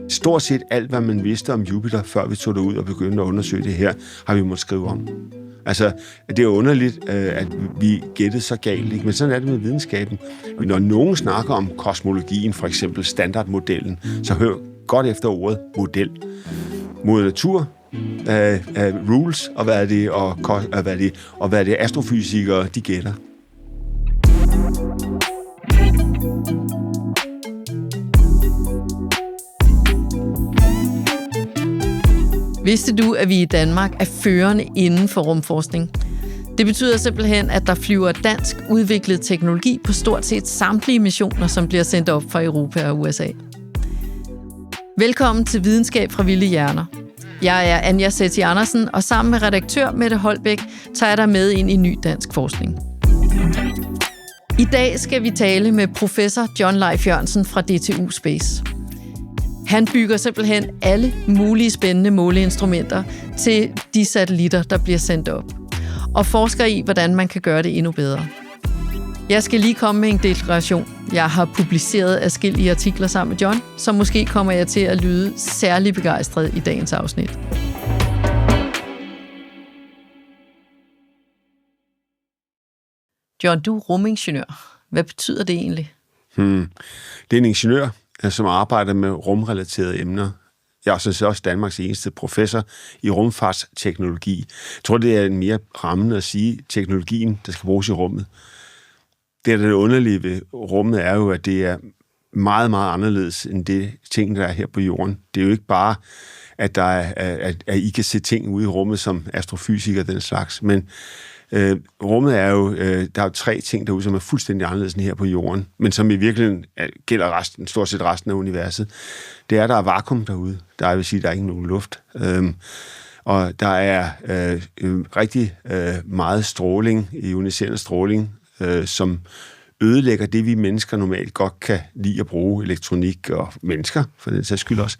Stort set alt, hvad man vidste om Jupiter, før vi tog det ud og begyndte at undersøge det her, har vi måttet skrive om. Altså, det er underligt, at vi gættede så galt, ikke? Men sådan er det med videnskaben. Når nogen snakker om kosmologien, for eksempel standardmodellen, så hør godt efter ordet model. Mod natur, rules, og hvad er det astrofysikere, de gætter. Vidste du, at vi i Danmark er førende inden for rumforskning? Det betyder simpelthen, at der flyver dansk udviklet teknologi på stort set samtlige missioner, som bliver sendt op fra Europa og USA. Velkommen til Videnskab fra Vilde Hjerner. Jeg er Anja Sethi Andersen, og sammen med redaktør Mette Holbæk tager jeg dig med ind i ny dansk forskning. I dag skal vi tale med professor John Leif Jørgensen fra DTU Space. Han bygger simpelthen alle mulige spændende måleinstrumenter til de satellitter, der bliver sendt op, og forsker i, hvordan man kan gøre det endnu bedre. Jeg skal lige komme med en deklaration. Jeg har publiceret adskillige artikler sammen med John, så måske kommer jeg til at lyde særlig begejstret i dagens afsnit. John, du er rumingeniør. Hvad betyder det egentlig? Det er en ingeniør, som arbejder med rumrelaterede emner. Jeg er også Danmarks eneste professor i rumfartsteknologi. Jeg tror, det er en mere rammende at sige teknologien, der skal bruges i rummet. Det underlige ved rummet er jo, at det er meget, meget anderledes end det ting, der er her på jorden. Det er jo ikke bare, at at I kan se ting ude i rummet som astrofysikere den slags, men rummet er jo, der er jo 3 ting derude, som er fuldstændig anderledes end her på jorden, men som i virkeligheden gælder stort set resten af universet. Det er, der er vakuum derude. Der vil sige, der er ikke nogen luft. Og der er rigtig meget stråling, ioniserende stråling, som ødelægger det, vi mennesker normalt godt kan lide at bruge, elektronik og mennesker, for den sags skyld også.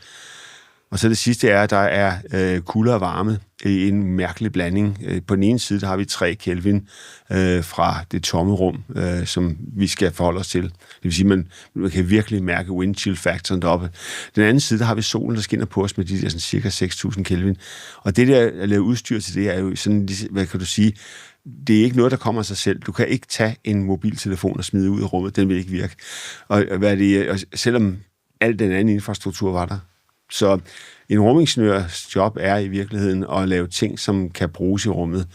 Og så det sidste er, at der er kulde og varme i en mærkelig blanding. På den ene side, der har vi 3 Kelvin fra det tomme rum, som vi skal forholde os til. Det vil sige, man kan virkelig mærke wind chill faktoren deroppe. Den anden side, der har vi solen, der skinner på os med de der sådan, cirka 6.000 Kelvin. Og det der at lave udstyr til det, er jo sådan, hvad kan du sige, det er ikke noget, der kommer af sig selv. Du kan ikke tage en mobiltelefon og smide ud i rummet. Den vil ikke virke. Og selvom al den anden infrastruktur var der. Så en rumingeniørs job er i virkeligheden at lave ting, som kan bruges i rummet.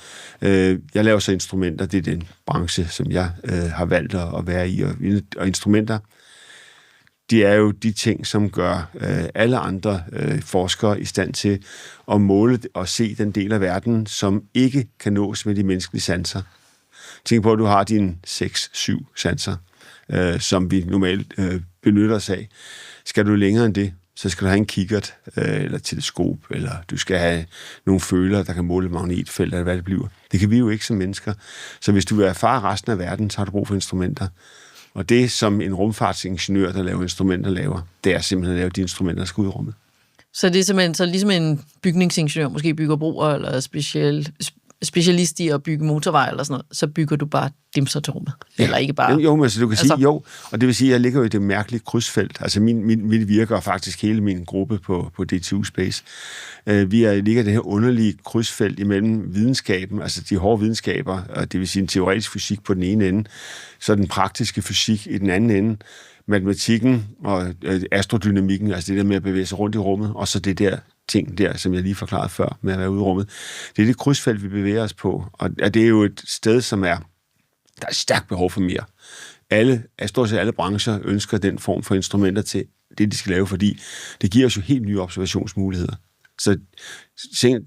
Jeg laver så instrumenter. Det er den branche, som jeg har valgt at være i. Og instrumenter, de er jo de ting, som gør alle andre forskere i stand til at måle og se den del af verden, som ikke kan nås med de menneskelige sanser. Tænk på, at du har dine 6-7 sanser, som vi normalt benytter os af. Skal du længere end det, så skal du have en kikkert eller teleskop, eller du skal have nogle følere, der kan måle magnetfelt, eller hvad det bliver. Det kan vi jo ikke som mennesker. Så hvis du vil erfare resten af verden, så har du brug for instrumenter. Og det, som en rumfartsingeniør, der laver instrumenter, laver, det er simpelthen at lave de instrumenter, der skal ud i rummet. Så det er simpelthen så ligesom en bygningsingeniør måske bygger broer, eller specialist i at bygge motorvej eller sådan noget, så bygger du bare dimser til rummet. Ja. Eller ikke bare... Jo, men altså, du kan sige jo, og det vil sige, at jeg ligger jo i det mærkelige krydsfelt. Altså mit virker faktisk hele min gruppe på DTU Space. Vi ligger i det her underlige krydsfelt imellem videnskaben, altså de hårde videnskaber, og det vil sige en teoretisk fysik på den ene ende, så den praktiske fysik i den anden ende, matematikken og astrodynamikken, altså det der med at bevæge sig rundt i rummet, og så det der ting der, som jeg lige forklarede før, med at være ude i rummet. Det er det krydsfelt, vi bevæger os på, og det er jo et sted, som der er stærkt behov for mere. Stort set alle brancher ønsker den form for instrumenter til det, de skal lave, fordi det giver os jo helt nye observationsmuligheder. Så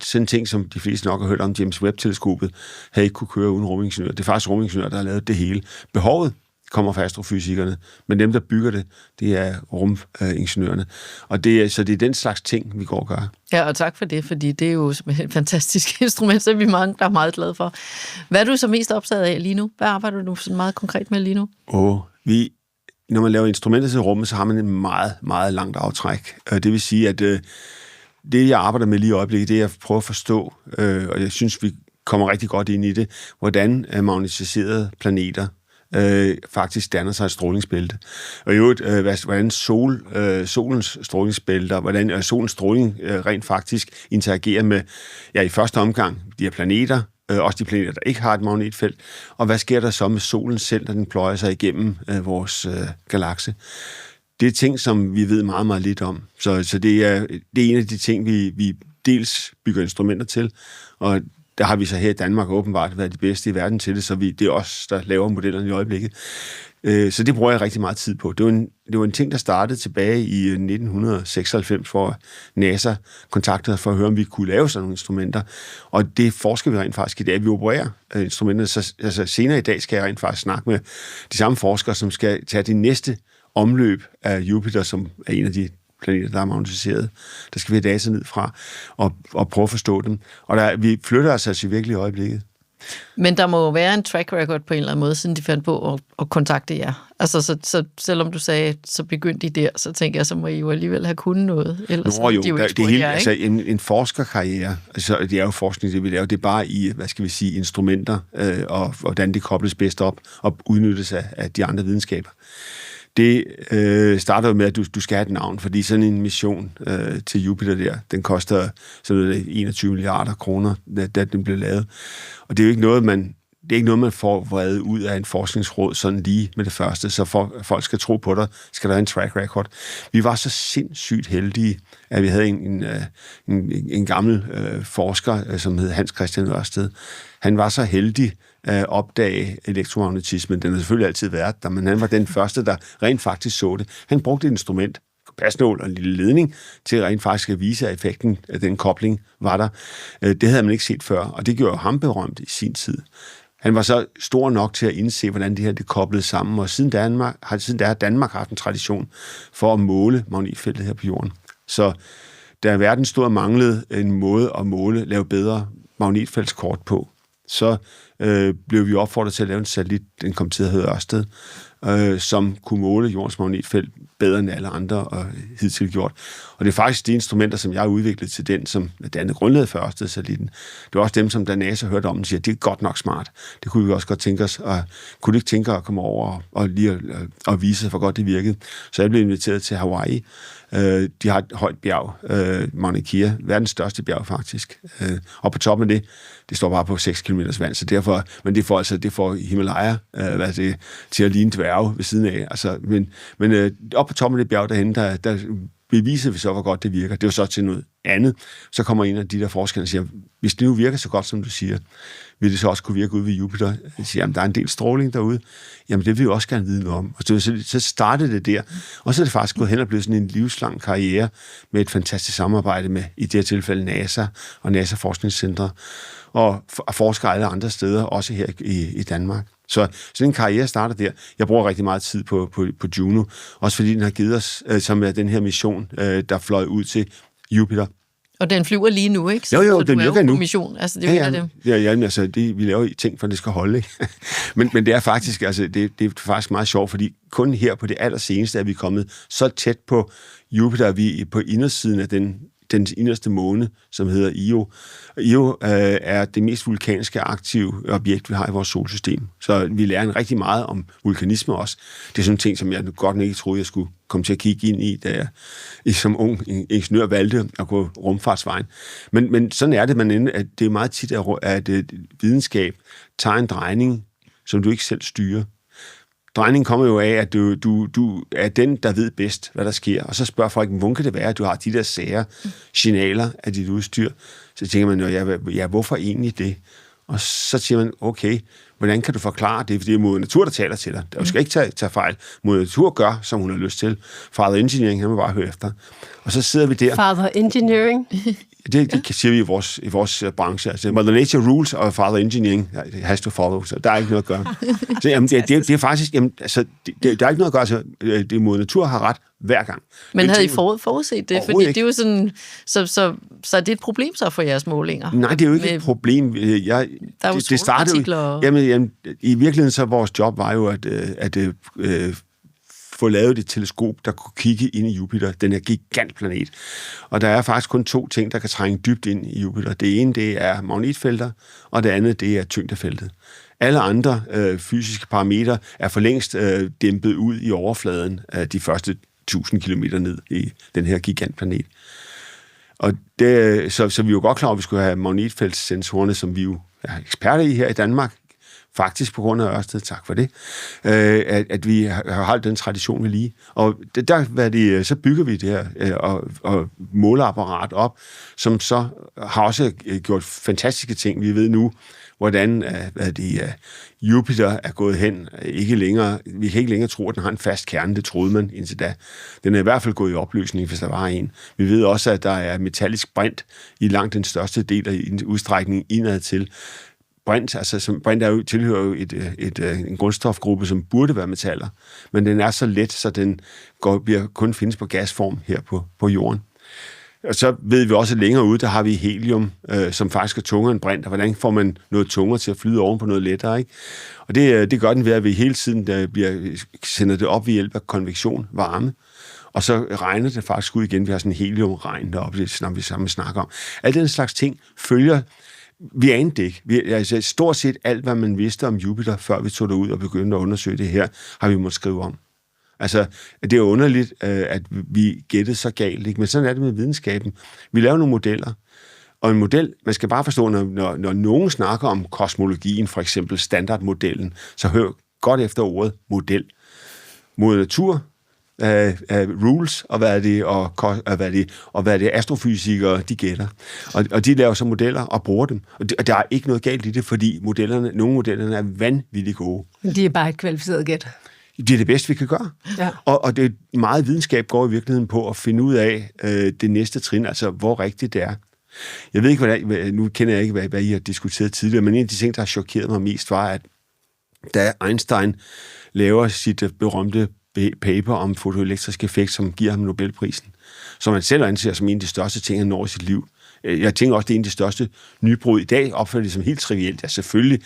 sådan ting, som de fleste nok har hørt om, James Webb-teleskopet, havde ikke kunne køre uden rumingeniør. Det er faktisk rumingeniør, der har lavet det hele. Behovet kommer fra astrofysikerne, men dem, der bygger det er rumingeniørerne. Og så det er den slags ting, vi går og gør. Ja, og tak for det, fordi det er jo et fantastisk instrument, som vi mange der er meget glade for. Hvad er du så mest optaget af lige nu? Hvad arbejder du så meget konkret med lige nu? Når man laver instrumenter til rummet, så har man et meget, meget langt aftræk. Det vil sige, at det, jeg arbejder med lige i øjeblikket, det er at prøve at forstå, og jeg synes, vi kommer rigtig godt ind i det, hvordan magnetiserede planeter faktisk danner sig et strålingsbælte. Og i øvrigt, hvordan solens strålingsbælter, hvordan solens stråling rent faktisk interagerer med, i første omgang, de her planeter, også de planeter, der ikke har et magnetfelt, og hvad sker der så med solen selv, når den pløjer sig igennem vores galakse? Det er ting, som vi ved meget, meget lidt om. Så det er en af de ting, vi dels bygger instrumenter til, og der har vi så her i Danmark åbenbart været de bedste i verden til det, så det er os, der laver modellerne i øjeblikket. Så det bruger jeg rigtig meget tid på. Det var en ting, der startede tilbage i 1996, hvor NASA kontaktede os for at høre, om vi kunne lave sådan nogle instrumenter. Og det forsker vi rent faktisk i dag. Vi opererer instrumenter. Så senere i dag skal jeg rent faktisk snakke med de samme forskere, som skal tage det næste omløb af Jupiter, som er en af de planeter, der er magnetiseret. Der skal vi have data ned fra og prøve at forstå dem. Og vi flytter os altså virkelig i øjeblikket. Men der må jo være en track record på en eller anden måde, siden de fandt på at kontakte jer. Altså, så selvom du sagde, så begyndte de der, så tænker jeg, så må I jo alligevel have kunnet noget. Ellers jo, de jo det er helt, altså en forskerkarriere, altså det er jo forskning, det vi laver, det er bare i, instrumenter, og hvordan det kobles bedst op og udnyttes af de andre videnskaber. Det starter jo med, at du skal have et navn, fordi sådan en mission til Jupiter der, den koster sådan 21 milliarder kroner, da den blev lavet. Og det er jo ikke noget, man får vredet ud af en forskningsråd sådan lige med det første, så for folk skal tro på dig, skal der have en track record. Vi var så sindssygt heldige, at vi havde en gammel forsker, som hed Hans Christian Ørsted. Han var så heldig at opdage elektromagnetismen. Den har selvfølgelig altid været der, men han var den første, der rent faktisk så det. Han brugte et instrument, kompasnål og en lille ledning, til rent faktisk at vise, at effekten af den kobling var der. Det havde man ikke set før, og det gjorde ham berømt i sin tid. Han var så stor nok til at indse, hvordan det her det koblede sammen, og siden der har Danmark haft en tradition for at måle magnetfeltet her på jorden. Så da verden stod og manglede en måde at lave bedre magnetfeltskort på, så blev vi opfordret til at lave en satellit, den kom til at hedde Ørsted, som kunne måle jordens magnetfelt bedre end alle andre og hidtil gjort. Og det er faktisk de instrumenter, som jeg har udviklet til den, som dannede grundlaget for Ørsted-satellitten. Det var også dem, som da NASA hørte om, og siger, det er godt nok smart. Det kunne vi også godt tænke os. Og kunne ikke tænke at komme over og lige at vise, hvor godt det virkede. Så jeg blev inviteret til Hawaii. De har et højt bjerg, Mauna Kea, verdens største bjerg faktisk. Og på toppen af det står bare på 6 km vand, så derfor, men det får Himalaya til at ligne dværge ved siden af. Altså, men op på toppen af det bjerg derhenne, der beviser vi så, hvor godt det virker. Det er jo så til noget andet. Så kommer en af de der forskere og siger, hvis det nu virker så godt, som du siger, vil det så også kunne virke ude ved Jupiter? Jeg siger, jamen, der er en del stråling derude. Jamen, det vil vi også gerne vide noget om. Og så startede det der. Og så er det faktisk gået hen og blevet sådan en livslang karriere med et fantastisk samarbejde med, i det her tilfælde, NASA og NASA Forskningscentre, og forskere alle andre steder, også her i Danmark. Så sådan en karriere starter der. Jeg bruger rigtig meget tid på Juno, også fordi den har givet os, som er den her mission, der fløj ud til Jupiter. Og den flyver lige nu, ikke? Så den virker nu. Mission. Altså, det vi laver ting, for det skal holde, ikke? men det er faktisk, altså, det er faktisk meget sjovt, fordi kun her på det allerseneste er vi kommet så tæt på Jupiter, at vi på indersiden af den inderste måne, som hedder Io. Io er det mest vulkanske aktive objekt, vi har i vores solsystem. Så vi lærer en rigtig meget om vulkanisme også. Det er sådan en ting, som jeg godt ikke troede, jeg skulle komme til at kigge ind i, da jeg som ung ingeniør valgte at gå rumfartsvejen. Men sådan er det, at det er meget tit, at videnskab tager en drejning, som du ikke selv styrer. Drejningen kommer jo af, at du er den, der ved bedst, hvad der sker. Og så spørger folk, hvordan kan det være, at du har de der sære signaler af dit udstyr? Så tænker man jo, hvorfor egentlig det? Og så siger man, okay, hvordan kan du forklare det? For det er Moder Natur, der taler til dig. Du skal ikke tage fejl. Moder Natur gør, som hun har lyst til. Father Engineering, han må bare høre efter. Og så sidder vi der. Father Engineering? Det siger vi i vores branche. Altså, Mother Nature rules, og Father Engineering has to follow. Så der er ikke noget at gøre. Så jamen, det er faktisk... Jamen, altså, der er ikke noget at gøre. Altså, det Moder Natur har ret hver gang. Men havde I forudset det? Fordi det er jo sådan... Så er det et problem så for jeres målinger? Nej, det er jo ikke et problem. Det startede jo... Jamen, i virkeligheden så vores job var jo at få lavet et teleskop, der kunne kigge ind i Jupiter, den her gigantplanet. Og der er faktisk kun 2 ting, der kan trænge dybt ind i Jupiter. Det ene, det er magnetfelter, og det andet, det er tyngdefeltet. Alle andre fysiske parametre er for længst dæmpet ud i overfladen af de første 1000 kilometer ned i den her gigantplanet. Og det, så vi er jo godt klar over, at vi skulle have magnetfeltsensorerne, som vi jo er eksperter i her i Danmark, faktisk på grund af Ørsted, tak for det, at vi har holdt den tradition ved lige. Og så bygger vi det her og måleapparat op, som så har også gjort fantastiske ting. Vi ved nu, hvordan Jupiter er gået hen. Vi kan ikke længere tro, at den har en fast kerne. Det troede man indtil da. Den er i hvert fald gået i opløsning, hvis der var en. Vi ved også, at der er metallisk brint i langt den største del af udstrækningen indad til. Brint tilhører jo en grundstofgruppe, som burde være metaller, men den er så let, så den kun findes på gasform her på jorden. Og så ved vi også, at længere ude, der har vi helium, som faktisk er tungere end brint, og hvordan får man noget tungere til at flyde oven på noget lettere, ikke? Og det gør den ved, at vi hele tiden sender det op ved hjælp af konvektion, varme, og så regner det faktisk ud igen. Vi har sådan en heliumregn deroppe, når vi sammen snakker om. Alle den slags ting følger. Vi anede det ikke. Stort set alt, hvad man vidste om Jupiter, før vi tog det ud og begyndte at undersøge det her, har vi måttet skrive om. Altså, det er underligt, at vi gættede så galt, ikke? Men sådan er det med videnskaben. Vi laver nogle modeller, og en model, man skal bare forstå, når nogen snakker om kosmologien, for eksempel standardmodellen, så hør godt efter ordet model. Mod natur, rules, og hvad er det astrofysikere, de gætter. Og de laver så modeller og bruger dem. Og der er ikke noget galt i det, fordi nogle modellerne er vanvittigt gode. Men de er bare et kvalificeret gæt. Det er det bedste, vi kan gøre. Ja. Og det er meget videnskab går i virkeligheden på at finde ud af det næste trin, altså hvor rigtigt det er. Jeg ved ikke, nu kender jeg ikke, hvad I har diskuteret tidligere, men en af de ting, der har chokeret mig mest, var, at da Einstein laver sit berømte paper om fotoelektrisk effekt, som giver ham Nobelprisen, som han selv anser som en af de største ting, han når i sit liv. Jeg tænker også, det er en af de største nybrud i dag, opfører det som helt trivielt. Ja, selvfølgelig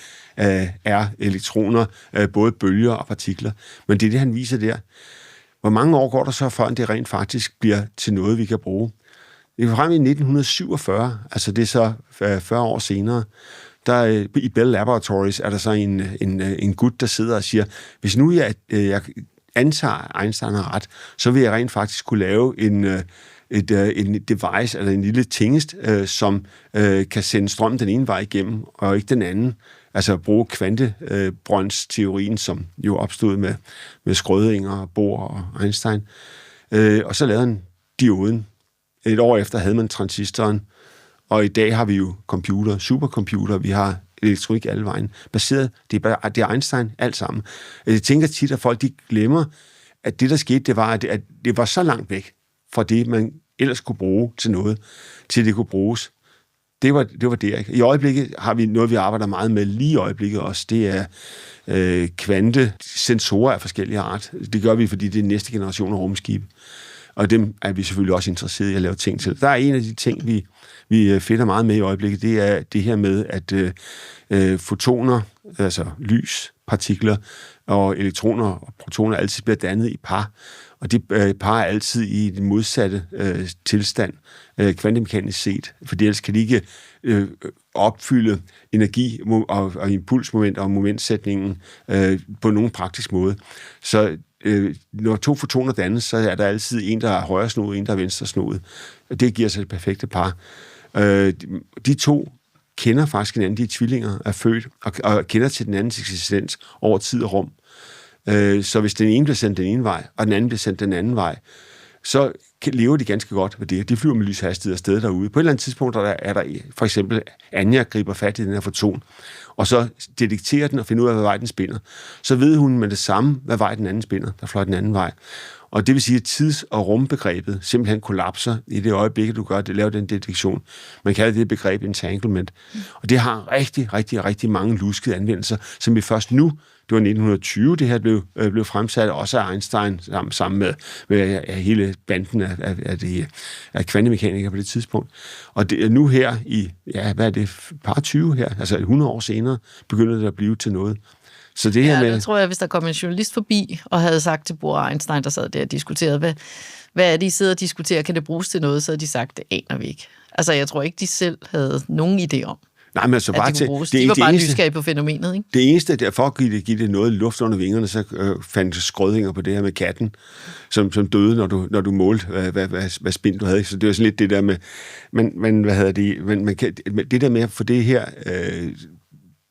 er elektroner både bølger og partikler, men det er det, han viser der. Hvor mange år går der så, før det rent faktisk bliver til noget, vi kan bruge? Det er frem i 1947, altså det er så 40 år senere, der i Bell Laboratories er der så en gut, der sidder og siger, hvis nu jeg antager, Einstein har ret, så vil jeg rent faktisk kunne lave en device, eller en lille tingest, som kan sende strøm den ene vej igennem, og ikke den anden. Altså bruge kvantebrøndsteorien, som jo opstod med Schrödinger, Bohr og Einstein. Og så lavede han dioden. Et år efter havde man transistoren, og i dag har vi jo supercomputer, vi har elektronik alle vejen, baseret, det er Einstein alt sammen. Jeg tænker tit, at folk de glemmer, at det der skete, det var, at det var så langt væk fra det, man ellers kunne bruge til noget, til det kunne bruges. Det var det, ikke? I øjeblikket har vi noget, vi arbejder meget med lige i øjeblikket også. Det er kvantesensorer af forskellige art. Det gør vi, fordi det er næste generation af rumskibe. Og dem er vi selvfølgelig også interesseret i at lave ting til. Der er en af de ting, vi finder meget med i øjeblikket, det er det her med, at fotoner, altså lys, partikler og elektroner og protoner altid bliver dannet i par. Og de par er altid i den modsatte tilstand, kvantemekanisk set, for ellers kan de ikke opfylde energi og impulsmoment og momentsætningen på nogen praktisk måde. Så når 2 fotoner dannes, så er der altid en, der er højre snoet, en, der er venstre snoet. Det giver sig det perfekte par. De 2 kender faktisk hinanden, de er tvillinger, er født, og kender til den andens eksistens over tid og rum. Så hvis den ene bliver sendt den ene vej, og den anden bliver sendt den anden vej, så lever de ganske godt ved det. De flyver med lyshastighed afsted derude. På et eller andet tidspunkt er der for eksempel Anja griber fat i den her foton, og så detekterer den og finder ud af, hvad vej den spinner. Så ved hun med det samme, hvad vej den anden spinner, der fløj den anden vej. Og det vil sige, at tids- og rumbegrebet simpelthen kollapser i det øjeblik, du laver den detektion. Man kalder det begreb entanglement. Og det har rigtig mange luskede anvendelser, som vi først nu, det var 1920, det her blev fremsat, også af Einstein, sammen med hele banden af kvantemekanikere på det tidspunkt. Og det er nu her i, hvad er det, par 20 her, altså 100 år senere, begynder det at blive til noget. Så det her med... det tror jeg, hvis der kom en journalist forbi og havde sagt til Bohr Einstein, der sad der og diskuterede, hvad er det, I sidder og diskuterer, kan det bruges til noget, så havde de sagt, det aner vi ikke. Altså, jeg tror ikke, de selv havde nogen idé om, nej, men altså bare de var bare nysgerrige på fænomenet, ikke? Det eneste, derfor at give det noget luft under vingerne, så fandt Schrödinger på det her med katten, som døde, når du målte, hvad spind du havde. Så det var sådan lidt det der med... Men hvad hedder det? Men det der med at få det her...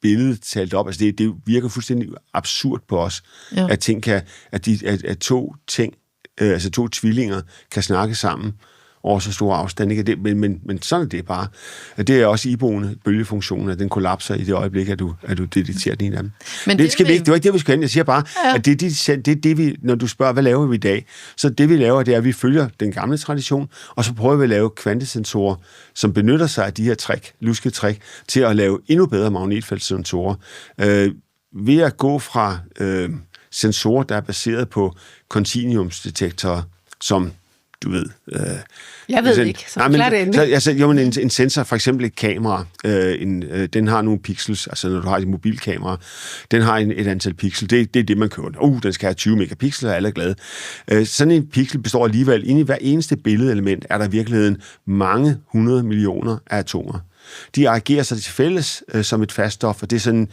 billedet talt op, altså det virker fuldstændig absurd på os, at ting kan, at to ting, altså to tvillinger, kan snakke sammen over så store afstand, ikke? Men sådan er det bare. Det er også iboende bølgefunktionen, at den kollapser i det øjeblik, at du detekterer den ene af dem. Men det var ikke det, vi skulle hen. Jeg siger bare, at det vi, når du spørger, hvad laver vi i dag, så det vi laver, det er, at vi følger den gamle tradition, og så prøver vi at lave kvantesensorer, som benytter sig af de her luske træk, til at lave endnu bedre magnetfeltsensorer. Ved at gå fra sensorer, der er baseret på kontinuumsdetektorer, som du ved... jeg ved ikke, så klart endelig. En sensor, for eksempel et kamera, den har nogle pixels, altså når du har et mobilkamera, den har et antal pixel, det er det, man køber. Den skal have 20 megapixel, og alle er glade. Sådan en pixel består alligevel, inde i hver eneste billedelement, er der i virkeligheden mange 100 millioner af atomer. De agerer sig til fælles som et faststof, og det er sådan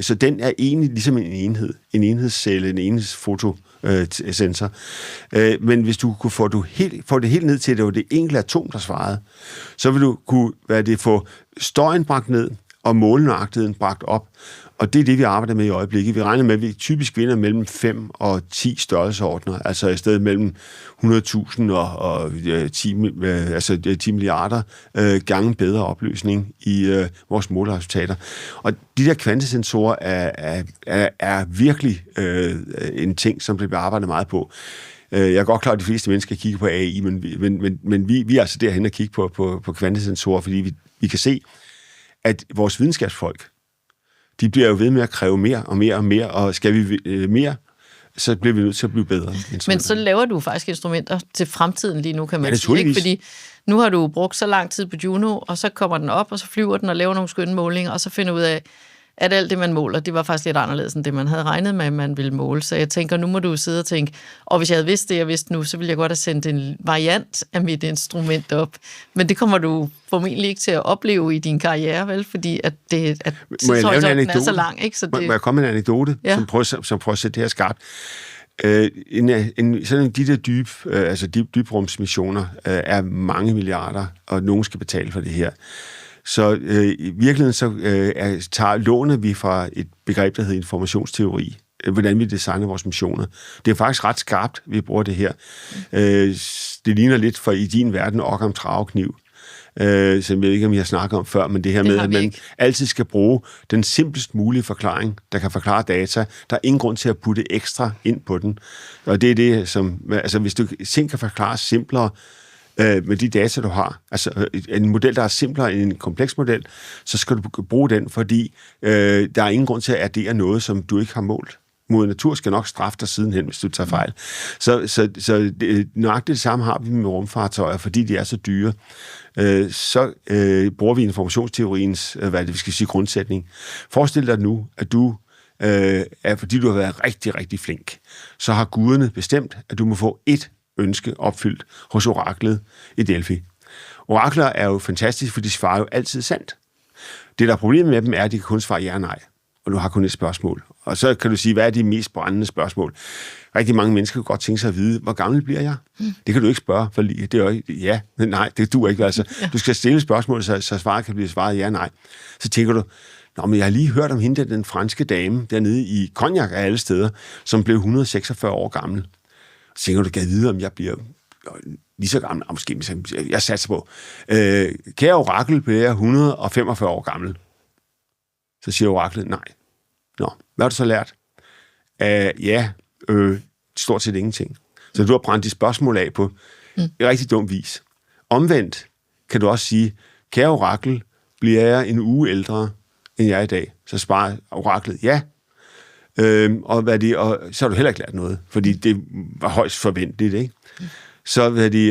så den er egentlig ligesom en enhed, en enhedscelle, en enhedsfotosensor. Men hvis du kunne få det helt ned til, at det var det enkelte atom, der svarede, så vil du kunne få støjen bragt ned og målenøjagtigheden bragt op. Og det er det, vi arbejder med i øjeblikket. Vi regner med, at vi typisk vinder mellem 5 og 10 størrelseordner, altså i stedet mellem 100.000 og 10 milliarder gange bedre opløsning i vores måleresultater. Og de der kvantesensorer er virkelig en ting, som bliver arbejdet meget på. Jeg er godt klar, at de fleste mennesker kigger på AI, men vi er altså derhen at kigge på kvantesensorer, fordi vi kan se, at vores videnskabsfolk, de bliver jo ved med at kræve mere og mere og mere, og skal vi mere, så bliver vi nødt til at blive bedre. Men så laver du faktisk instrumenter til fremtiden lige nu, kan man sige, ikke? Fordi nu har du brugt så lang tid på Juno, og så kommer den op, og så flyver den og laver nogle skønne målinger, og så finder ud af, at alt det, man måler, det var faktisk lidt anderledes end det, man havde regnet med, at man ville måle. Så jeg tænker, nu må du sidde og tænke, og hvis jeg havde vidst det, jeg vidste nu, så ville jeg godt have sendt en variant af mit instrument op. Men det kommer du formentlig ikke til at opleve i din karriere, vel? Fordi at tidshorisonten er så lang, ikke? Så det... Må jeg komme med en anekdote, som prøver at sætte det her skarpt? Sådan de der dybrumsmissioner er mange milliarder, og nogen skal betale for det her. Så i virkeligheden så låner vi fra et begreb, der hedder informationsteori, hvordan vi designer vores missioner. Det er faktisk ret skarpt, vi bruger det her. Det ligner lidt for i din verden Occam Travekniv, som jeg ved ikke, om I har snakket om før, men det her med, at man altid skal bruge den simplest mulige forklaring, der kan forklare data. Der er ingen grund til at putte ekstra ind på den. Og det er det, som... Altså, hvis du ting kan forklare simplere, med de data, du har. Altså en model, der er simplere end en kompleks model, så skal du bruge den, fordi der er ingen grund til at addere noget, som du ikke har målt. Moder natur skal nok straffe dig sidenhen, hvis du tager fejl. Så nøjagtigt det samme har vi med rumfartøjer, fordi de er så dyre. Så bruger vi informationsteoriens, grundsætning. Forestil dig nu, at du fordi du har været rigtig, rigtig flink, så har guderne bestemt, at du må få ét ønske opfyldt hos oraklet i Delphi. Orakler er jo fantastisk, for de svarer jo altid sandt. Det, der er problemet med dem, er, at de kan kun svare ja og nej. Og du har kun et spørgsmål. Og så kan du sige, hvad er de mest brændende spørgsmål? Rigtig mange mennesker kan godt tænke sig at vide, hvor gammel bliver jeg? Det kan du ikke spørge, for det er jo ikke ja, nej, det duer ikke. Altså, du skal stille spørgsmål, så svaret kan blive svaret ja og nej. Så tænker du, men jeg har lige hørt om hende, den franske dame dernede i Cognac af alle steder, som blev 146 år gammel. Så tænker du, kan vide, om jeg bliver lige så gammel, og måske jeg satser på. Kære orakel, bliver jeg 145 år gammel. Så siger oraklet, nej. Nå, hvad har du så lært? Stort set ingenting. Så du har brændt de spørgsmål af på en rigtig dum vis. Omvendt kan du også sige, kære orakel, bliver jeg en uge ældre, end jeg er i dag? Så svarer oraklet, ja. Og så har du heller ikke lært noget, fordi det var højst forventeligt, ikke? Så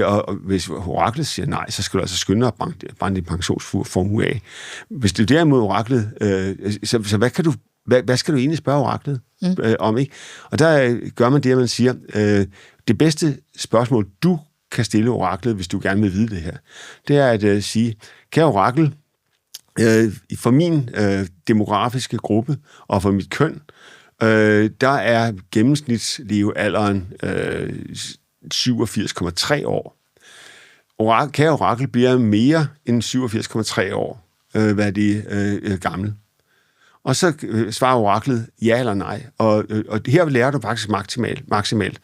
og hvis oraklet siger nej, så skal du altså skynde dig at brænde din pensionsformue af. Hvis det derimod oraklet, så hvad kan du hvad skal du egentlig spørge oraklet om, ikke? Og der gør man det, at man siger, det bedste spørgsmål, du kan stille oraklet, hvis du gerne vil vide det her, det er at sige, kære orakel, for min demografiske gruppe og for mit køn, der er gennemsnitslevealderen 87,3 år. Kære orakel bliver mere end 87,3 år gammel. Og så svarer oraklet ja eller nej. Og her lærer du faktisk maksimalt.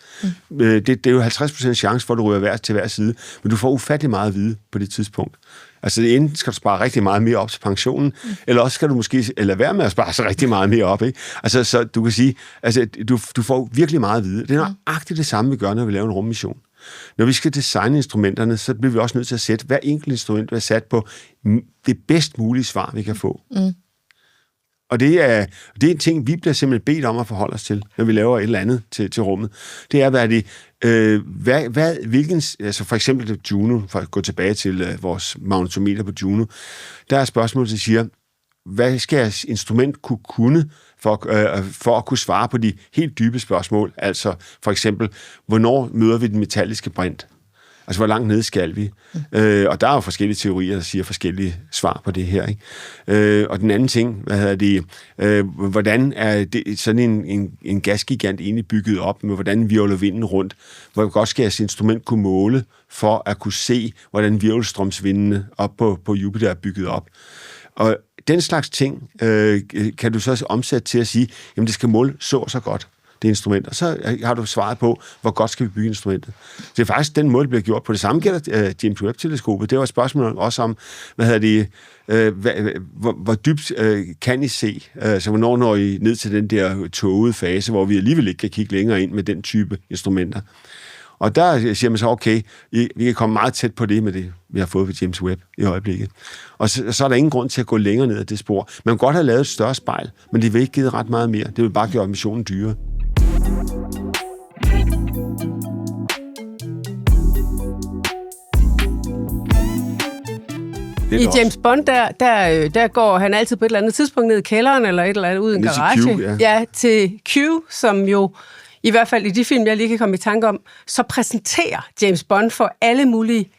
Det er jo 50% chance for, at du ryger til hver side, men du får ufattelig meget at vide på det tidspunkt. Altså enten skal du spare rigtig meget mere op til pensionen, eller også skal du måske lade være med at spare så rigtig meget mere op, ikke? Altså, så du kan sige, altså, du får virkelig meget at vide. Det er nøjagtigt det samme, vi gør, når vi laver en rummission. Når vi skal designe instrumenterne, så bliver vi også nødt til at sætte hver enkelt instrument være sat på det bedst mulige svar, vi kan få. Og det er en ting, vi bliver simpelthen bedt om at forholde os til, når vi laver et eller andet til rummet. Det er, altså for eksempel Juno, for at gå tilbage til vores magnetometer på Juno, der er spørgsmålet, der siger, hvad skal jeres instrument kunne for at kunne svare på de helt dybe spørgsmål? Altså for eksempel, hvornår møder vi den metalliske brint? Altså, hvor langt nede skal vi? Og der er jo forskellige teorier, der siger forskellige svar på det her, ikke? Og den anden ting, hvordan er det, sådan en gasgigant egentlig bygget op, med hvordan virvler vinden rundt? Hvor godt skal jeres instrument kunne måle for at kunne se, hvordan virvelstrømsvindene op på Jupiter er bygget op? Og den slags ting kan du så omsætte til at sige, jamen det skal måle så godt, det instrument. Og så har du svaret på, hvor godt skal vi bygge instrumentet. Det er faktisk den måde, det bliver gjort på. Det samme gælder James Webb-teleskopet. Det var et spørgsmål også om, hvor dybt kan I se? Så hvornår når I ned til den der tågede fase, hvor vi alligevel ikke kan kigge længere ind med den type instrumenter. Og der siger man så, okay, vi kan komme meget tæt på det med det, vi har fået ved James Webb i øjeblikket. Og så er der ingen grund til at gå længere ned ad det spor. Man kan godt have lavet et større spejl, men det vil ikke give ret meget mere. Det vil bare gøre missionen dyrere. I James Bond, der går han altid på et eller andet tidspunkt ned i kælderen, eller et eller andet ud i en garage. Ja, til Q, som jo, i hvert fald i de film, jeg lige kan komme i tanke om, så præsenterer James Bond for alle mulige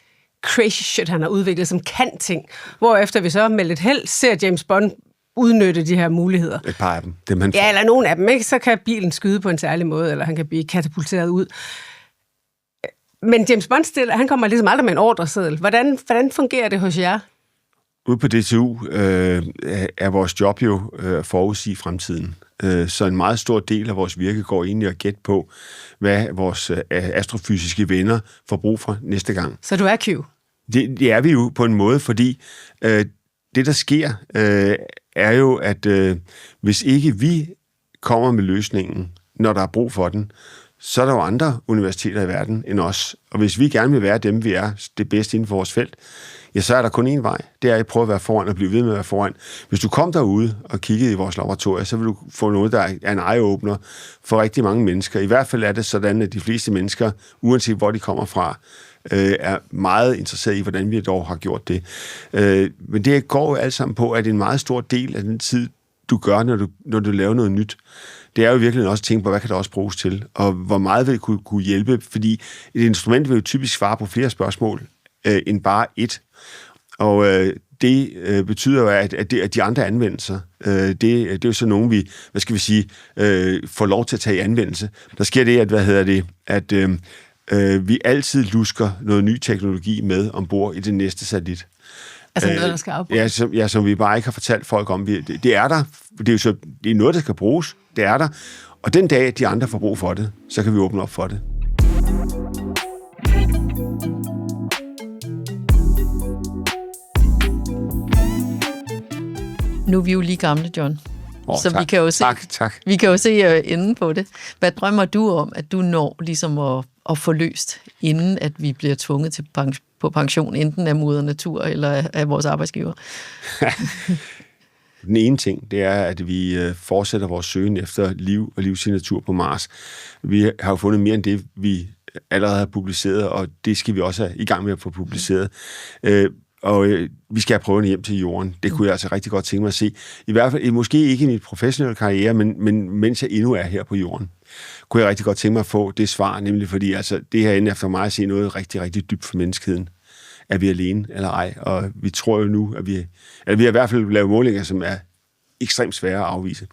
crazy shit, han har udviklet, som kan ting. Hvorefter vi så med lidt held ser James Bond udnytte de her muligheder. Et par af dem. Ja, eller nogle af dem, ikke? Så kan bilen skyde på en særlig måde, eller han kan blive katapulteret ud. Men James Bond han kommer ligesom aldrig med en ordreseddel. Hvordan fungerer det hos jer? Ude på DTU er vores job jo at forudsige fremtiden. Så en meget stor del af vores virke går egentlig at gætte på, hvad vores astrofysiske venner får brug for næste gang. Så du er Q? Det er vi jo på en måde, fordi det, der sker, er jo, at hvis ikke vi kommer med løsningen, når der er brug for den, så er der jo andre universiteter i verden end os. Og hvis vi gerne vil være dem, vi er det bedste inden for vores felt, ja, så er der kun én vej. Det er at prøve at være foran og blive ved med at være foran. Hvis du kom derude og kiggede i vores laboratorier, så vil du få noget, der er en eye-opener for rigtig mange mennesker. I hvert fald er det sådan, at de fleste mennesker, uanset hvor de kommer fra, er meget interesseret i, hvordan vi dog har gjort det. Men det går jo alt sammen på, at en meget stor del af den tid, du gør, når du laver noget nyt, det er jo virkelig også at tænke på, hvad kan det også bruges til, og hvor meget vil det kunne hjælpe, fordi et instrument vil jo typisk svare på flere spørgsmål end bare et. Og det betyder jo, at de andre anvendelser, det er jo så nogen, vi, får lov til at tage i anvendelse. Der sker det, at vi altid lusker noget ny teknologi med ombord i den næste satellit. Altså noget, der skal afbruges? Ja, som vi bare ikke har fortalt folk om. Det er der. Det er noget, der skal bruges. Det er der. Og den dag, de andre får brug for det, så kan vi åbne op for det. Nu er vi jo lige gamle, John. Så tak. Vi kan jo se, tak. Vi kan jo se enden på det. Hvad drømmer du om, at du når ligesom at få løst, inden at vi bliver tvunget på pension, enten af moder natur eller af vores arbejdsgiver? Den ene ting, det er, at vi fortsætter vores søgen efter liv og livssignatur på Mars. Vi har jo fundet mere end det, vi allerede har publiceret, og det skal vi også have i gang med at få publiceret. vi skal have prøverne hjem til jorden. Det kunne jeg altså rigtig godt tænke mig at se. I hvert fald, måske ikke i min professionelle karriere, men mens jeg endnu er her på jorden, kunne jeg rigtig godt tænke mig at få det svar, nemlig fordi altså, det her ender for mig at se noget rigtig, rigtig dybt for menneskeheden. Er vi alene eller ej? Og vi tror jo nu, at vi har i hvert fald lavet målinger, som er ekstremt svære at afvise.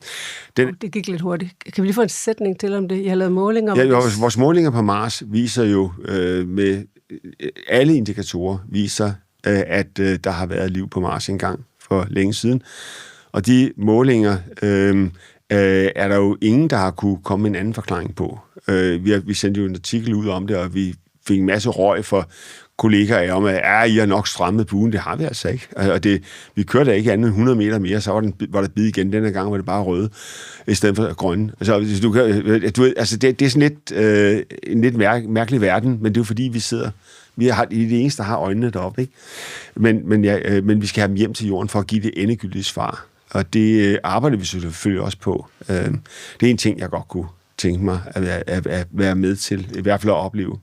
Det gik lidt hurtigt. Kan vi lige få en sætning til om det? I har lavet målinger om det? Vores målinger på Mars viser jo med alle indikatorer, viser, at der har været liv på Mars engang for længe siden. Og de målinger er der jo ingen, der har kunne komme med en anden forklaring på. Vi sendte jo en artikel ud om det, og vi fik en masse røg for kollegaer om, at I har nok strammet buen. Det har vi altså ikke. Og vi kørte ikke andet end 100 meter mere, så var der bid igen. Denne gang var det bare røde, i stedet for grønne. Altså, det er sådan en lidt mærkelig verden, men det er jo fordi, vi er det eneste, der har øjnene deroppe, ikke? Men vi skal have dem hjem til jorden for at give det endegyldige svar. Og det arbejder vi selvfølgelig også på. Det er en ting, jeg godt kunne tænke mig at være med til, i hvert fald at opleve.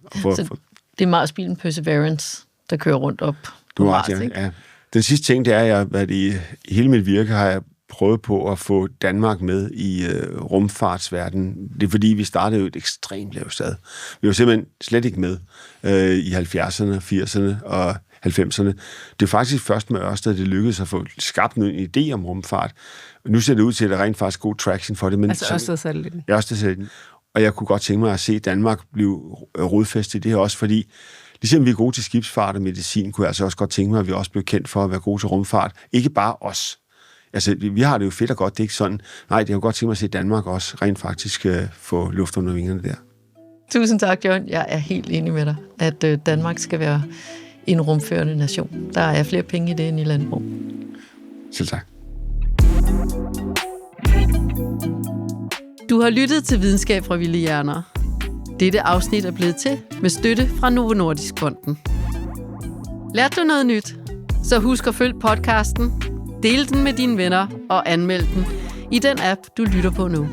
Det er Mars-bilen Perseverance, der kører rundt op på Mars, ikke? Ja. Den sidste ting, det er, at i hele mit virke har jeg prøvet på at få Danmark med i rumfartsverdenen. Det er fordi, vi startede jo et ekstremt lavt stad. Vi var simpelthen slet ikke med i 70'erne, 80'erne og 90'erne. Det er faktisk først med Ørsted, det lykkedes at få skabt en idé om rumfart. Nu ser det ud til, at der rent faktisk god traction for det. Men altså Ørsted-satellitten. Ørsted-satellitten. Og jeg kunne godt tænke mig at se Danmark blive rodfæstet i det her også, fordi ligesom vi er gode til skibsfart og medicin, kunne jeg altså også godt tænke mig, at vi også blev kendt for at være gode til rumfart. Ikke bare os. Altså, vi har det jo fedt og godt, det er ikke sådan. Nej, det er jo godt tænke mig at se Danmark også rent faktisk få luft under vingerne der. Tusind tak, John. Jeg er helt enig med dig, at Danmark skal være en rumførende nation. Der er flere penge i det end i landbrug. Selv tak. Du har lyttet til Videnskab fra Vilde Hjerner. Dette afsnit er blevet til med støtte fra Novo Nordisk Fonden. Lærte du noget nyt? Så husk at følge podcasten, del den med dine venner og anmeld den i den app, du lytter på nu.